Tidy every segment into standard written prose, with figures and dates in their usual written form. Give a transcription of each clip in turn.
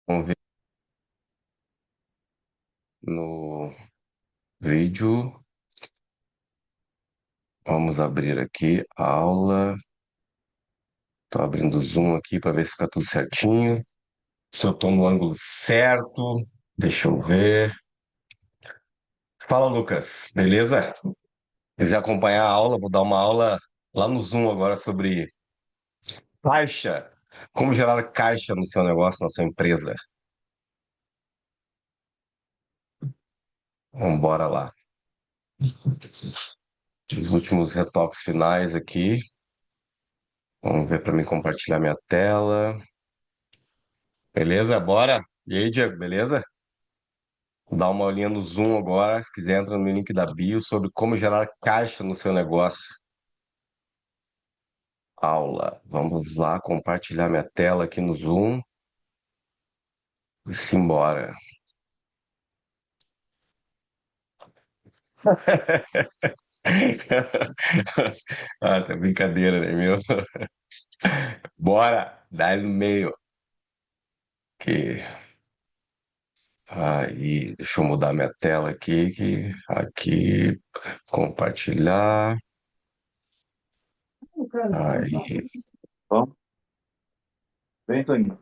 Vamos ver no vídeo. Vamos abrir aqui a aula. Estou abrindo o Zoom aqui para ver se fica tudo certinho. Se eu estou no ângulo certo. Deixa eu ver. Fala, Lucas. Beleza? Quiser acompanhar a aula, vou dar uma aula lá no Zoom agora sobre caixa. Como gerar caixa no seu negócio, na sua empresa. Vamos embora lá. Os últimos retoques finais aqui. Vamos ver para mim compartilhar minha tela. Beleza? Bora? E aí, Diego, beleza? Dá uma olhinha no Zoom agora, se quiser, entra no link da bio sobre como gerar caixa no seu negócio. Aula. Vamos lá, compartilhar minha tela aqui no Zoom e simbora. Ah, tá brincadeira, né, meu? Bora, dá ele no meio. Que aí, deixa eu mudar minha tela aqui, aqui, compartilhar. Aí, Ó, vem, Toninho.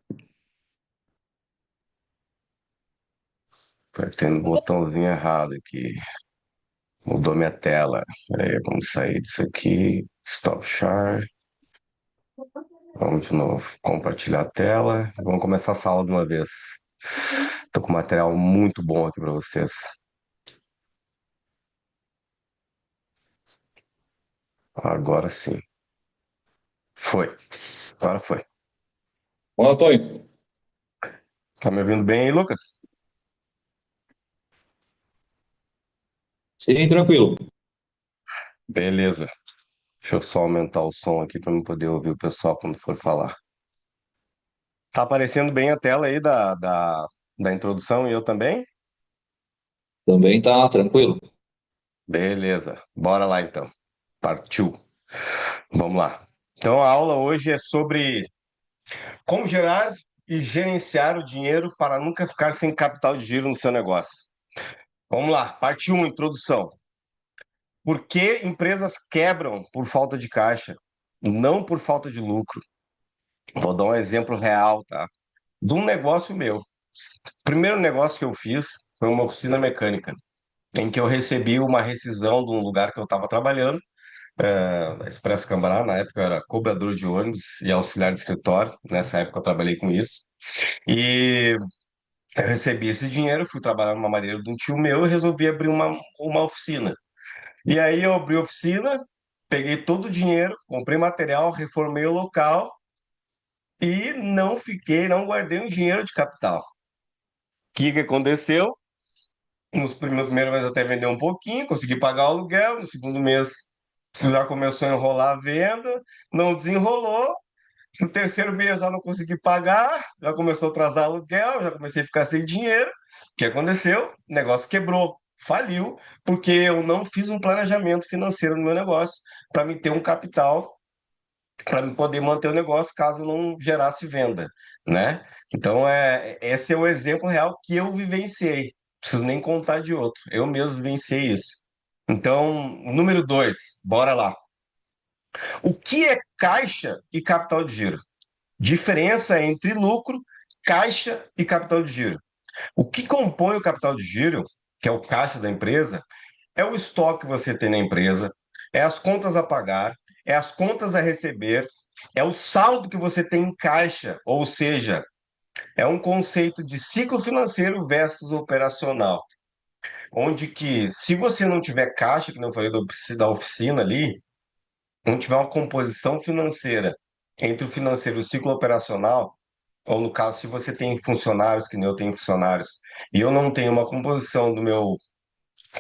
apertei no botãozinho errado aqui. Mudou minha tela. Peraí, vamos sair disso aqui. Stop share. Vamos de novo. Compartilhar a tela. Vamos começar essa aula de uma vez. Tô com material muito bom aqui para vocês. Agora sim. Foi. Agora foi. Olá, Toninho. Tá me ouvindo bem aí, Lucas? Sim, tranquilo. Beleza. Deixa eu só aumentar o som aqui para eu poder ouvir o pessoal quando for falar. Tá aparecendo bem a tela aí da introdução e eu também? Também tá tranquilo. Beleza. Bora lá então. Partiu. Vamos lá. Então a aula hoje é sobre como gerar e gerenciar o dinheiro para nunca ficar sem capital de giro no seu negócio. Vamos lá, parte 1, introdução. Por que empresas quebram por falta de caixa? Não por falta de lucro. Vou dar um exemplo real, tá? De um negócio meu. O primeiro negócio que eu fiz foi uma oficina mecânica, em que eu recebi uma rescisão de um lugar que eu estava trabalhando, da Expresso Cambará. Na época eu era cobrador de ônibus e auxiliar de escritório. Nessa época eu trabalhei com isso. E eu recebi esse dinheiro, fui trabalhar numa madeireira de um tio meu e resolvi abrir uma oficina. E aí eu abri a oficina, peguei todo o dinheiro, comprei material, reformei o local e não guardei um dinheiro de capital. O que aconteceu? Nos primeiros primeiro mês até vendeu um pouquinho, consegui pagar o aluguel, no segundo mês já começou a enrolar a venda, não desenrolou. No terceiro mês já não consegui pagar, já começou a atrasar aluguel, já comecei a ficar sem dinheiro. O que aconteceu? O negócio quebrou, faliu, porque eu não fiz um planejamento financeiro no meu negócio para me ter um capital para me poder manter o negócio caso não gerasse venda, né? Então, esse é o exemplo real que eu vivenciei. Não preciso nem contar de outro. Eu mesmo vivenciei isso. Então, número 2, bora lá. O que é caixa e capital de giro? Diferença entre lucro, caixa e capital de giro. O que compõe o capital de giro, que é o caixa da empresa, é o estoque que você tem na empresa, é as contas a pagar, é as contas a receber, é o saldo que você tem em caixa, ou seja, é um conceito de ciclo financeiro versus operacional, onde que se você não tiver caixa, que não falei da oficina ali, não tiver uma composição financeira entre o financeiro e o ciclo operacional, ou no caso, se você tem funcionários, que nem eu tenho funcionários, e eu não tenho uma composição do meu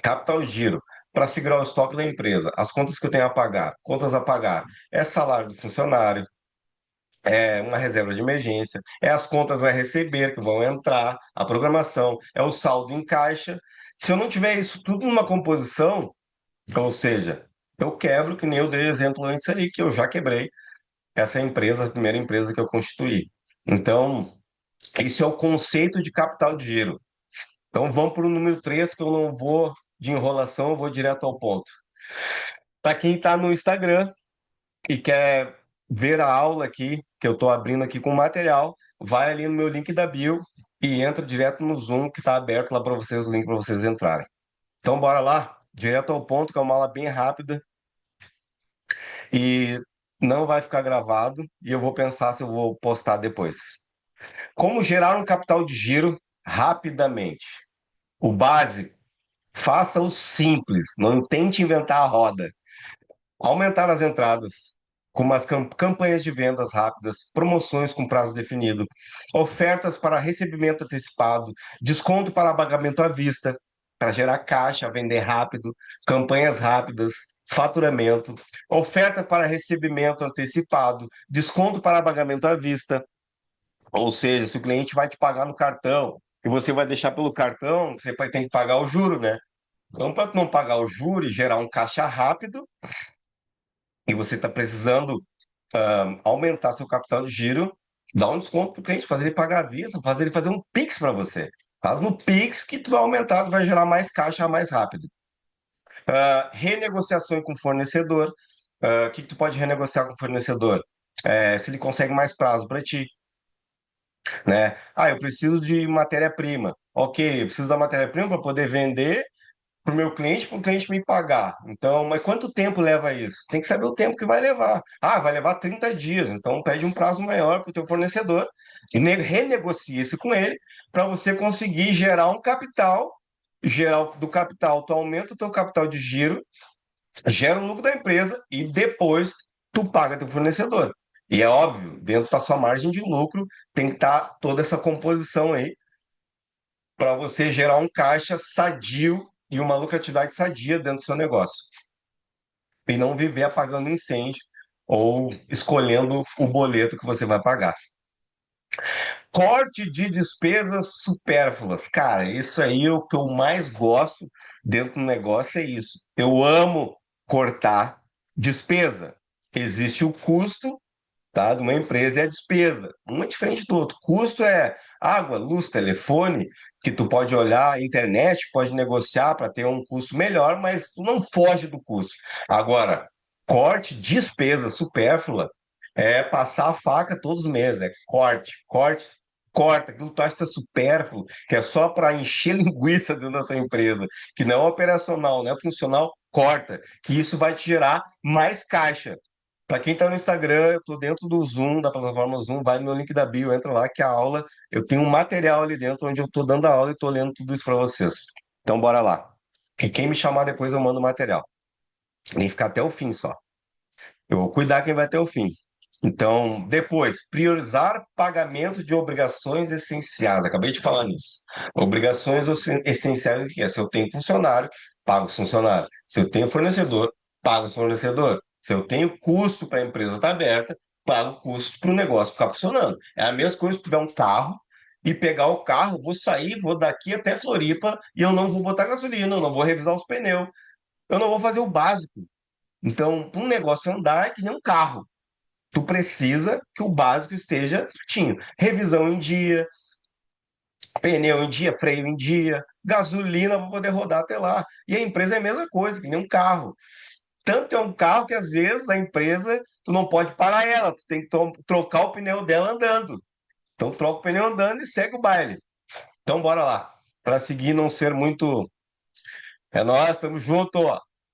capital giro para segurar o estoque da empresa, as contas que eu tenho a pagar, contas a pagar, é salário do funcionário, é uma reserva de emergência, é as contas a receber que vão entrar, a programação, é o saldo em caixa. Se eu não tiver isso tudo numa composição, ou seja, eu quebro, que nem eu dei exemplo antes ali, que eu já quebrei essa empresa, a primeira empresa que eu constituí. Então, Isso é o conceito de capital de giro. Então vamos para o número 3, que eu não vou de enrolação, eu vou direto ao ponto. Para quem está no Instagram e quer ver a aula aqui, que eu estou abrindo aqui com o material, vai ali no meu link da bio e entra direto no Zoom que está aberto lá para vocês, o link para vocês entrarem. Então bora lá, direto ao ponto, que é uma aula bem rápida e não vai ficar gravado e eu vou pensar se eu vou postar depois. Como gerar um capital de giro rapidamente? O básico, faça o simples, não tente inventar a roda. Aumentar as entradas, como as campanhas de vendas rápidas, promoções com prazo definido, ofertas para recebimento antecipado, desconto para pagamento à vista, para gerar caixa, vender rápido, campanhas rápidas, faturamento, oferta para recebimento antecipado, desconto para pagamento à vista, ou seja, se o cliente vai te pagar no cartão e você vai deixar pelo cartão, você vai ter que pagar o juro, né? Então, para não pagar o juro e gerar um caixa rápido, e você está precisando aumentar seu capital de giro, dá um desconto para o cliente, fazer ele pagar à vista, fazer ele fazer um Pix para você. Faz no Pix que tu vai aumentar, tu vai gerar mais caixa mais rápido. Renegociação com fornecedor. O que tu pode renegociar com o fornecedor? Se ele consegue mais prazo para ti, né? Ah, eu preciso de matéria-prima. Ok, eu preciso da matéria-prima para poder vender para o cliente me pagar. Então, mas quanto tempo leva isso? Tem que saber o tempo que vai levar. Ah, vai levar 30 dias. Então, pede um prazo maior para o teu fornecedor e renegocia isso com ele para você conseguir gerar um capital. Gerar do capital, tu aumenta o teu capital de giro, gera o lucro da empresa e depois tu paga teu fornecedor. E é óbvio, dentro da sua margem de lucro tem que estar toda essa composição aí para você gerar um caixa sadio e uma lucratividade sadia dentro do seu negócio. E não viver apagando incêndio ou escolhendo o boleto que você vai pagar. Corte de despesas supérfluas. Cara, isso aí é o que eu mais gosto dentro do negócio, é isso. Eu amo cortar despesa. Existe o custo, tá, de uma empresa é a despesa. Um é diferente do outro. Custo é água, luz, telefone, que tu pode olhar, internet, pode negociar para ter um custo melhor, mas tu não foge do custo. Agora, corte, despesa supérflua é passar a faca todos os meses, é corte, corte, corta, aquilo que tu acha supérfluo, que é só para encher linguiça dentro da sua empresa, que não é operacional, não é funcional, corta, que isso vai te gerar mais caixa. Para quem está no Instagram, eu estou dentro do Zoom, da plataforma Zoom, vai no meu link da bio, entra lá que a aula, eu tenho um material ali dentro onde eu estou dando a aula e estou lendo tudo isso para vocês. Então bora lá. E quem me chamar depois eu mando o material. Nem ficar até o fim só. Eu vou cuidar quem vai até o fim. Então, depois, priorizar pagamento de obrigações essenciais. Acabei de falar nisso. Obrigações essenciais, o que é? Se eu tenho funcionário, pago os funcionários. Se eu tenho fornecedor, pago os fornecedor. Se eu tenho custo para a empresa estar aberta, pago o custo para o negócio ficar funcionando. É a mesma coisa se tiver um carro e pegar o carro, vou sair, vou daqui até Floripa e eu não vou botar gasolina, eu não vou revisar os pneus, eu não vou fazer o básico. Então, para um negócio andar é que nem um carro. Tu precisa que o básico esteja certinho. Revisão em dia, pneu em dia, freio em dia, gasolina para poder rodar até lá. E a empresa é a mesma coisa, que nem um carro. Tanto é um carro que às vezes a empresa tu não pode parar ela, tu tem que trocar o pneu dela andando. Então troca o pneu andando e segue o baile. Então bora lá. Para seguir não ser muito. É nós, tamo junto.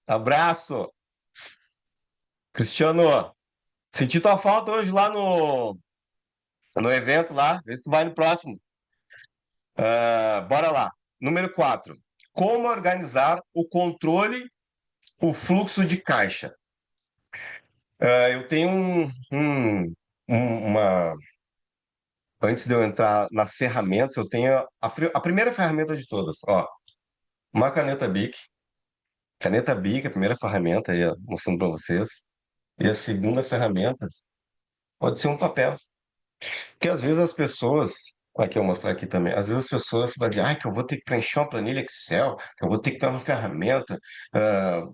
Abraço. Cristiano, senti tua falta hoje lá no evento lá. Vê se tu vai no próximo. Bora lá. Número 4. Como organizar o controle, o fluxo de caixa? Eu tenho uma. Antes de eu entrar nas ferramentas, eu tenho a primeira ferramenta de todas. Ó, uma caneta Bic. Caneta Bic, a primeira ferramenta, aí, ó, mostrando para vocês. E a segunda ferramenta pode ser um papel. Porque às vezes as pessoas, aqui eu vou mostrar aqui também, às vezes as pessoas vão dizer, que eu vou ter que preencher uma planilha Excel, que eu vou ter que ter uma ferramenta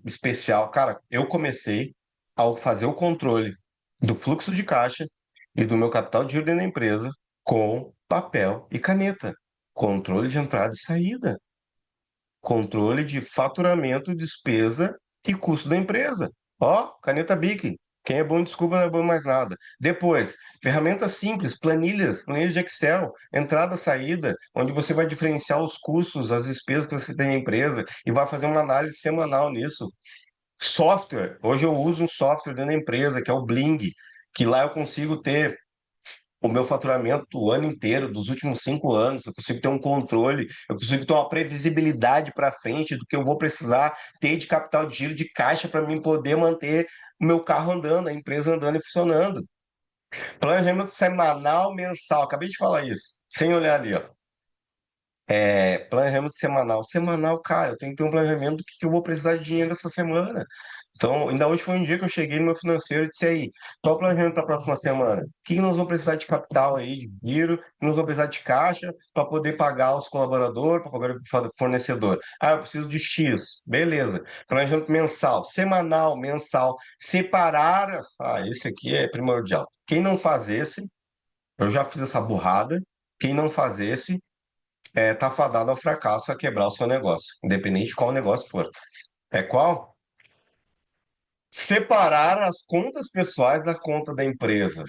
especial. Cara, eu comecei ao fazer o controle do fluxo de caixa e do meu capital de giro dentro da empresa com papel e caneta. Controle de entrada e saída. Controle de faturamento, despesa e custo da empresa. Ó, caneta Bic. Quem é bom de desculpa não é bom mais nada. Depois, ferramentas simples, planilhas de Excel, entrada, saída, onde você vai diferenciar os custos, as despesas que você tem na empresa e vai fazer uma análise semanal nisso. Software. Hoje eu uso um software dentro da empresa, que é o Bling, que lá eu consigo ter o meu faturamento do ano inteiro, dos últimos 5 anos, eu consigo ter um controle, eu consigo ter uma previsibilidade para frente do que eu vou precisar ter de capital de giro de caixa para mim poder manter o meu carro andando, a empresa andando e funcionando. Planejamento semanal, mensal, acabei de falar isso, sem olhar ali, ó. Planejamento semanal. Semanal, cara, eu tenho que ter um planejamento do que eu vou precisar de dinheiro essa semana. Então, ainda hoje foi um dia que eu cheguei no meu financeiro e disse aí, qual o planejamento para a próxima semana? O que nós vamos precisar de capital aí, de dinheiro? O que nós vamos precisar de caixa para poder pagar os colaboradores, para pagar o fornecedor? Ah, eu preciso de X. Beleza. Planejamento mensal, semanal, mensal. Separar. Ah, esse aqui é primordial. Quem não faz esse, eu já fiz essa burrada. Quem não faz esse, tá fadado ao fracasso, a quebrar o seu negócio, independente de qual negócio for. É qual? Separar as contas pessoais da conta da empresa.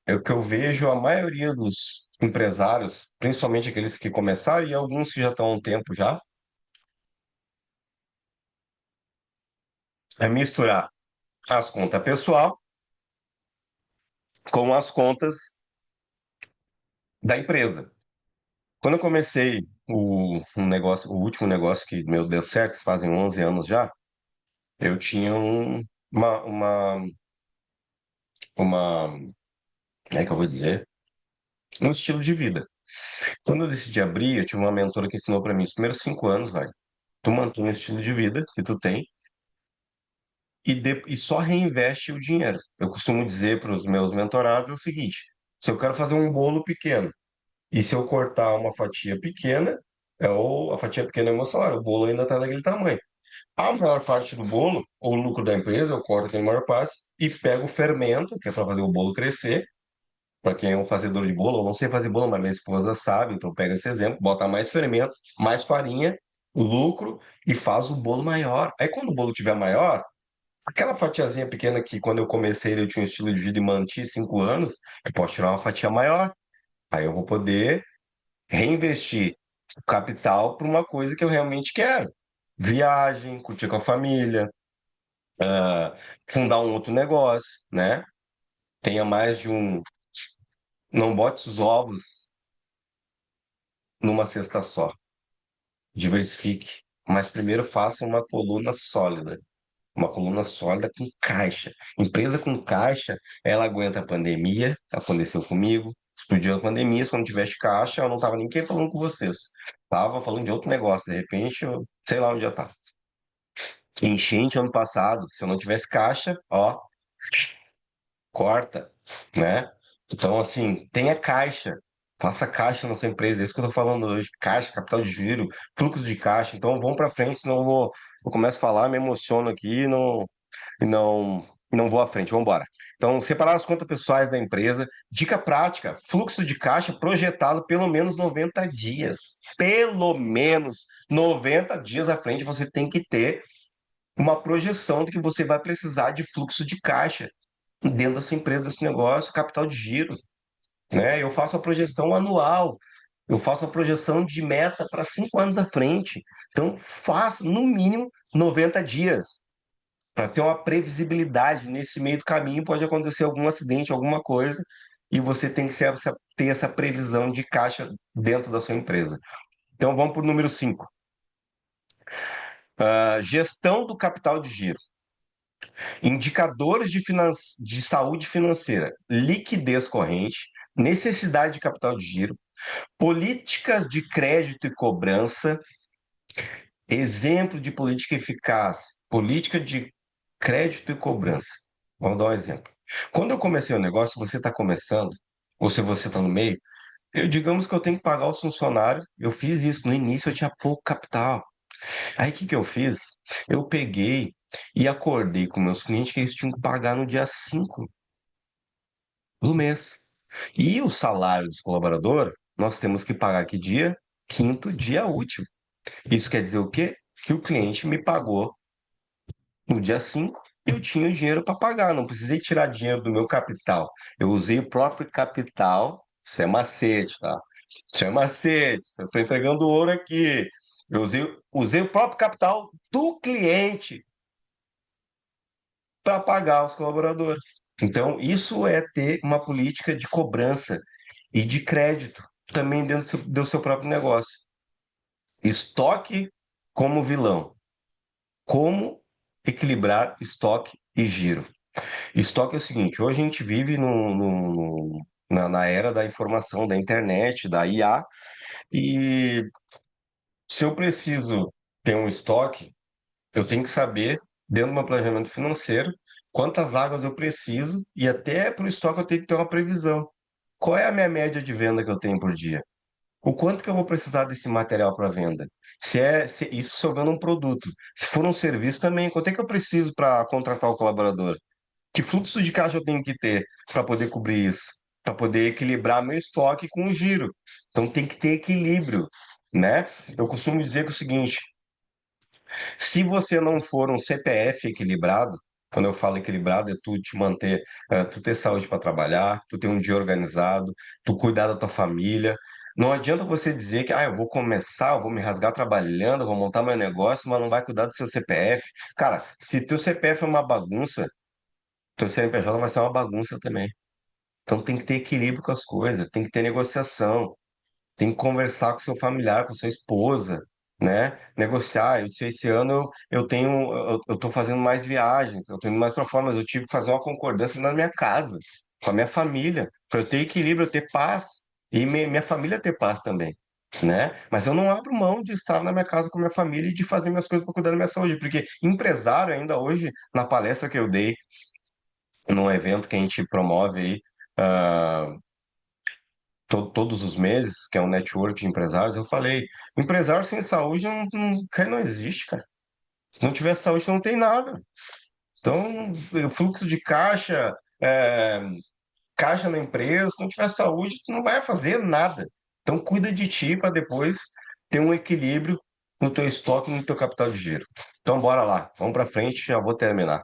É o que eu vejo a maioria dos empresários, principalmente aqueles que começaram e alguns que já estão há um tempo já, é misturar as contas pessoal com as contas da empresa. Quando eu comecei um negócio, o último negócio que meu deu certo, fazem 11 anos já, eu tinha uma, uma, uma, como é que eu vou dizer? Um estilo de vida. Quando eu decidi abrir, eu tive uma mentora que ensinou para mim os primeiros 5 anos, vai. Tu mantém o estilo de vida que tu tem e só reinveste o dinheiro. Eu costumo dizer para os meus mentorados o seguinte: se eu quero fazer um bolo pequeno e se eu cortar uma fatia pequena, a fatia pequena é o meu salário, o bolo ainda está daquele tamanho. A maior parte do bolo, ou lucro da empresa, eu corto aquele maior parte e pego o fermento, que é para fazer o bolo crescer. Para quem é um fazedor de bolo, eu não sei fazer bolo, mas minha esposa sabe, então pega esse exemplo, bota mais fermento, mais farinha, o lucro e faz o bolo maior. Aí quando o bolo tiver maior, aquela fatiazinha pequena que quando eu comecei eu tinha um estilo de vida e mantive 5 anos, eu posso tirar uma fatia maior. Aí eu vou poder reinvestir o capital para uma coisa que eu realmente quero. Viagem, curtir com a família, fundar um outro negócio, né? Tenha mais de um. Não bote os ovos numa cesta só. Diversifique, mas primeiro faça uma coluna sólida. Uma coluna sólida com caixa. Empresa com caixa, ela aguenta a pandemia, aconteceu comigo, explodiu a pandemia, se eu não tivesse caixa, eu não estava nem aqui falando com vocês. Tava falando de outro negócio, de repente, eu sei lá onde já tá. Enchente ano passado, se eu não tivesse caixa, ó, corta, né? Então, assim, tenha caixa. Faça caixa na sua empresa. É isso que eu tô falando hoje. Caixa, capital de giro, fluxo de caixa. Então, vamos para frente, senão eu começo a falar, me emociono aqui e não vou à frente. Vamos embora. Então, separar as contas pessoais da empresa. Dica prática: fluxo de caixa projetado pelo menos 90 dias. Pelo menos 90 dias à frente, você tem que ter uma projeção de que você vai precisar de fluxo de caixa dentro da sua empresa, desse negócio, capital de giro, né? Eu faço a projeção anual, eu faço a projeção de meta para 5 anos à frente. Então, faço no mínimo 90 dias para ter uma previsibilidade. Nesse meio do caminho pode acontecer algum acidente, alguma coisa, e você tem que ter essa previsão de caixa dentro da sua empresa. Então, vamos para o número 5. Gestão do capital de giro. Indicadores de saúde financeira, liquidez corrente, necessidade de capital de giro, políticas de crédito e cobrança, exemplo de política eficaz, política de crédito e cobrança. Vamos dar um exemplo. Quando eu comecei o negócio, você está começando, ou se você está no meio, digamos que eu tenho que pagar os funcionários, eu fiz isso no início, eu tinha pouco capital. Aí o que que eu fiz? Eu peguei e acordei com meus clientes que eles tinham que pagar no dia 5 do mês. E o salário dos colaboradores nós temos que pagar que dia? Quinto dia útil. Isso quer dizer o quê? Que o cliente me pagou no dia 5, eu tinha o dinheiro para pagar, não precisei tirar dinheiro do meu capital. Eu usei o próprio capital, isso é macete, tá? Isso é macete, eu estou entregando ouro aqui. Eu usei o próprio capital do cliente para pagar os colaboradores. Então, isso é ter uma política de cobrança e de crédito também dentro do seu próprio negócio. Estoque como vilão. Como equilibrar estoque e giro? Estoque é o seguinte: hoje a gente vive na era da informação, da internet, da IA, e se eu preciso ter um estoque, eu tenho que saber, dentro do meu planejamento financeiro, quantas águas eu preciso, e até para o estoque eu tenho que ter uma previsão. Qual é a minha média de venda que eu tenho por dia? O quanto que eu vou precisar desse material para venda? Se eu vendo um produto. Se for um serviço também, quanto é que eu preciso para contratar o colaborador? Que fluxo de caixa eu tenho que ter para poder cobrir isso? Para poder equilibrar meu estoque com o giro. Então tem que ter equilíbrio, né? Eu costumo dizer que é o seguinte: se você não for um CPF equilibrado, quando eu falo equilibrado, é tu te manter, tu ter saúde para trabalhar, tu ter um dia organizado, tu cuidar da tua família. Não adianta você dizer que, eu vou começar, eu vou me rasgar trabalhando, eu vou montar meu negócio, mas não vai cuidar do seu CPF. Cara, se teu CPF é uma bagunça, teu CNPJ vai ser uma bagunça também. Então tem que ter equilíbrio com as coisas, tem que ter negociação. Tem que conversar com seu familiar, com sua esposa, né? Negociar. Eu disse, esse ano eu tô fazendo mais viagens, eu tô indo mais para fora, mas eu tive que fazer uma concordância na minha casa, com a minha família, para eu ter equilíbrio, eu ter paz e minha família ter paz também, né? Mas eu não abro mão de estar na minha casa com a minha família e de fazer minhas coisas para cuidar da minha saúde, porque empresário ainda hoje, na palestra que eu dei, num evento que a gente promove aí, ah, todos os meses, que é um network de empresários, eu falei, empresário sem saúde cara, não existe, cara. Se não tiver saúde, não tem nada. Então, o fluxo de caixa, caixa na empresa, se não tiver saúde, tu não vai fazer nada. Então, cuida de ti para depois ter um equilíbrio no teu estoque e no teu capital de giro. Então, bora lá, vamos para frente, já vou terminar.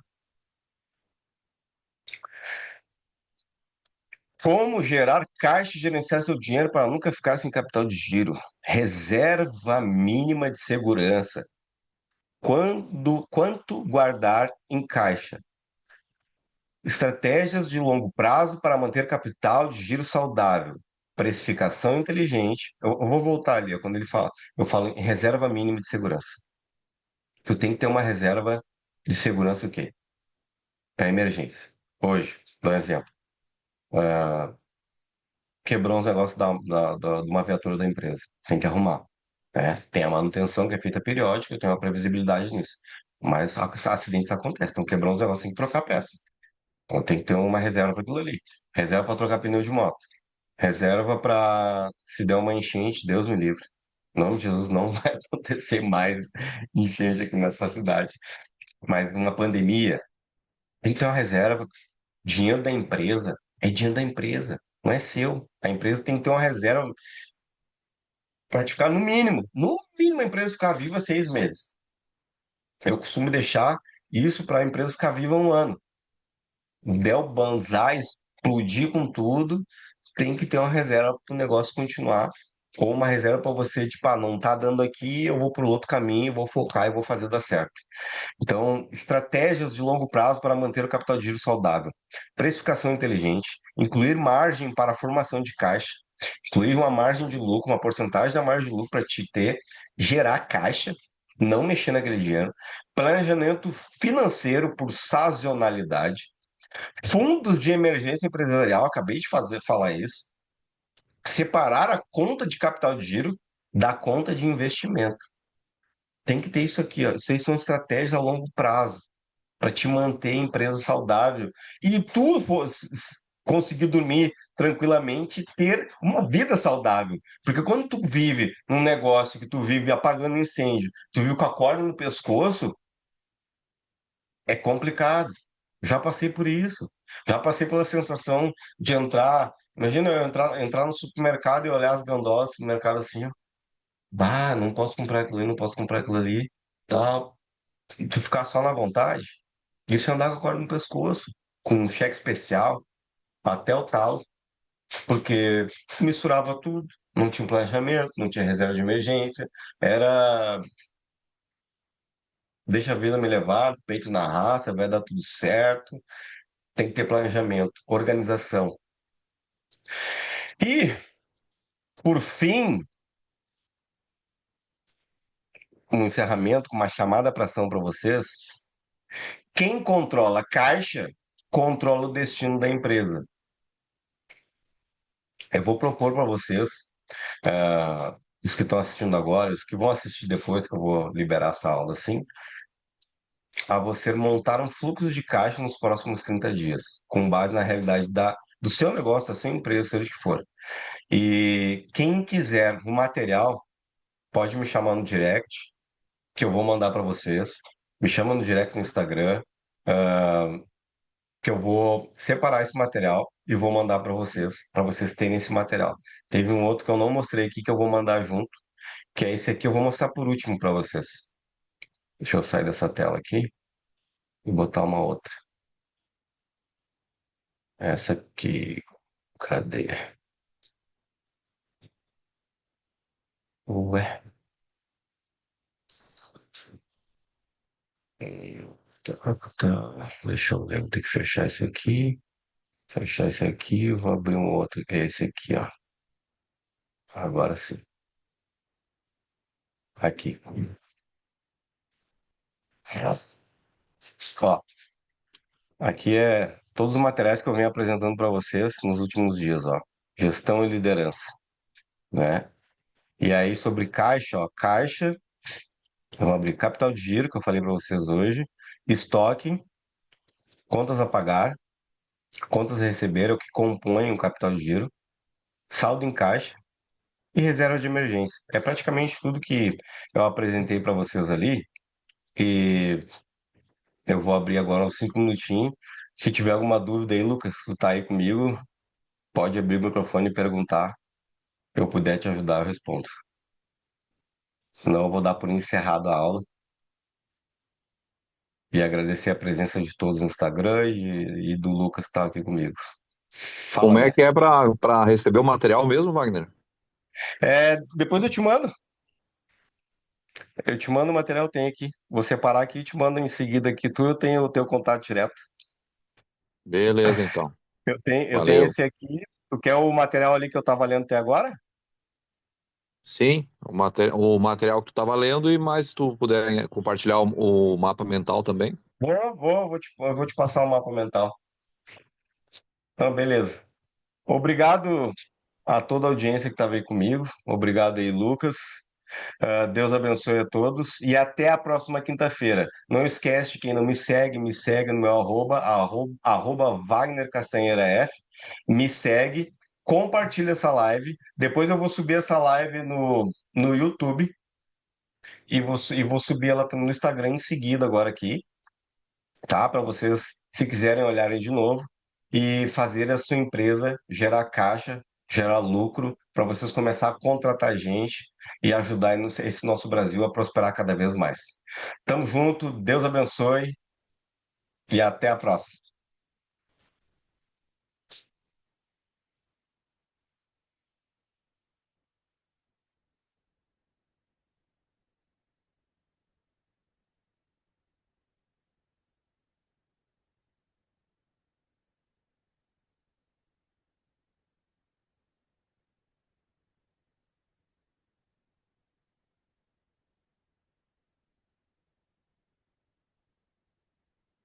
Como gerar caixa e gerenciar seu dinheiro para nunca ficar sem capital de giro? Reserva mínima de segurança. Quanto guardar em caixa? Estratégias de longo prazo para manter capital de giro saudável. Precificação inteligente. Eu vou voltar ali, ó, quando ele fala. Eu falo em reserva mínima de segurança. Tu tem que ter uma reserva de segurança o quê? Para emergência. Hoje, dou um exemplo. Ah, quebrou uns negócios de uma viatura da empresa. Tem que arrumar. Né? Tem a manutenção que é feita periódica, eu tenho uma previsibilidade nisso. Mas acidentes acontecem, então quebrou uns negócios, tem que trocar peça. Então tem que ter uma reserva para aquilo ali. Reserva para trocar pneu de moto. Reserva para se der uma enchente, Deus me livre. Em nome de Jesus, não vai acontecer mais enchente aqui nessa cidade. Mas uma pandemia, tem que ter uma reserva. Dinheiro da empresa é dinheiro da empresa, não é seu. A empresa tem que ter uma reserva para te ficar no mínimo a empresa ficar viva 6 meses. Eu costumo deixar isso para a empresa ficar viva um ano. Der o banzai, explodir com tudo, tem que ter uma reserva para o negócio continuar. Ou uma reserva para você, tipo, não tá dando aqui, eu vou para o outro caminho, vou focar e vou fazer dar certo. Então, estratégias de longo prazo para manter o capital de giro saudável. Precificação inteligente, incluir margem para a formação de caixa, incluir uma margem de lucro, uma porcentagem da margem de lucro para te ter, gerar caixa, não mexer naquele dinheiro. Planejamento financeiro por sazonalidade. Fundos de emergência empresarial, acabei de falar isso. Separar a conta de capital de giro da conta de investimento. Tem que ter isso aqui, ó. Isso aí são estratégias a longo prazo para te manter a empresa saudável e tu conseguir dormir tranquilamente e ter uma vida saudável. Porque quando tu vive num negócio que tu vive apagando incêndio, tu vive com a corda no pescoço, é complicado. Já passei por isso. Já passei pela sensação de entrar. Imagina eu entrar no supermercado e olhar as gandosas do supermercado assim, ó. Bah, não posso comprar aquilo ali, não posso comprar aquilo ali. Tal. E tu ficar só na vontade. Isso é andar com a corda no pescoço, com um cheque especial, até o talo, porque misturava tudo. Não tinha um planejamento, não tinha reserva de emergência. Era deixa a vida me levar, peito na raça, vai dar tudo certo. Tem que ter planejamento, organização. E, por fim, um encerramento com uma chamada para ação para vocês. Quem controla a caixa controla o destino da empresa. Eu vou propor para vocês, os que estão assistindo agora, os que vão assistir depois, que eu vou liberar essa aula assim, a você montar um fluxo de caixa nos próximos 30 dias, com base na realidade do seu negócio, da sua empresa, seja o que for. E quem quiser o material, pode me chamar no direct, que eu vou mandar para vocês. Me chama no direct no Instagram, que eu vou separar esse material e vou mandar para vocês terem esse material. Teve um outro que eu não mostrei aqui que eu vou mandar junto, que é esse aqui eu vou mostrar por último para vocês. Deixa eu sair dessa tela aqui e botar uma outra. Essa aqui, cadê? Ué, deixa eu ver, vou ter que fechar esse aqui, fechar esse aqui, vou abrir um outro, que é esse aqui, ó. Agora sim, aqui. Ó, aqui é todos os materiais que eu venho apresentando para vocês nos últimos dias, ó. Gestão e liderança, né? E aí sobre caixa, ó, caixa, eu vou abrir capital de giro, que eu falei para vocês hoje, estoque, contas a pagar, contas a receber, é o que compõe o capital de giro, saldo em caixa e reserva de emergência. É praticamente tudo que eu apresentei para vocês ali e eu vou abrir agora uns 5 minutinhos. Se tiver alguma dúvida aí, Lucas, tu tá aí comigo, pode abrir o microfone e perguntar. Eu puder te ajudar, eu respondo. Senão eu vou dar por encerrado a aula e agradecer a presença de todos no Instagram e do Lucas que estava aqui comigo. Fala, Como é que mestre. é para receber o material mesmo, Wagner? Depois eu te mando. Eu te mando o material, tem aqui. Vou separar aqui e te mando em seguida aqui. Eu tenho o teu contato direto. Beleza, então. Eu tenho Valeu. esse aqui. Tu quer o material ali que eu estava lendo até agora? Sim, o material que tu estava lendo e mais se tu puder compartilhar o mapa mental também. Eu vou te passar o mapa mental. Então, beleza. Obrigado a toda a audiência que estava aí comigo. Obrigado aí, Lucas. Deus abençoe a todos e até a próxima quinta-feira. Não esquece, quem não me segue no meu arroba Wagner Castanheira F. Me segue, compartilha essa live. Depois eu vou subir essa live no YouTube e vou subir ela no Instagram em seguida agora aqui, tá? Para vocês, se quiserem olharem de novo e fazer a sua empresa gerar caixa, gerar lucro, para vocês começar a contratar gente e ajudar esse nosso Brasil a prosperar cada vez mais. Tamo junto, Deus abençoe e até a próxima.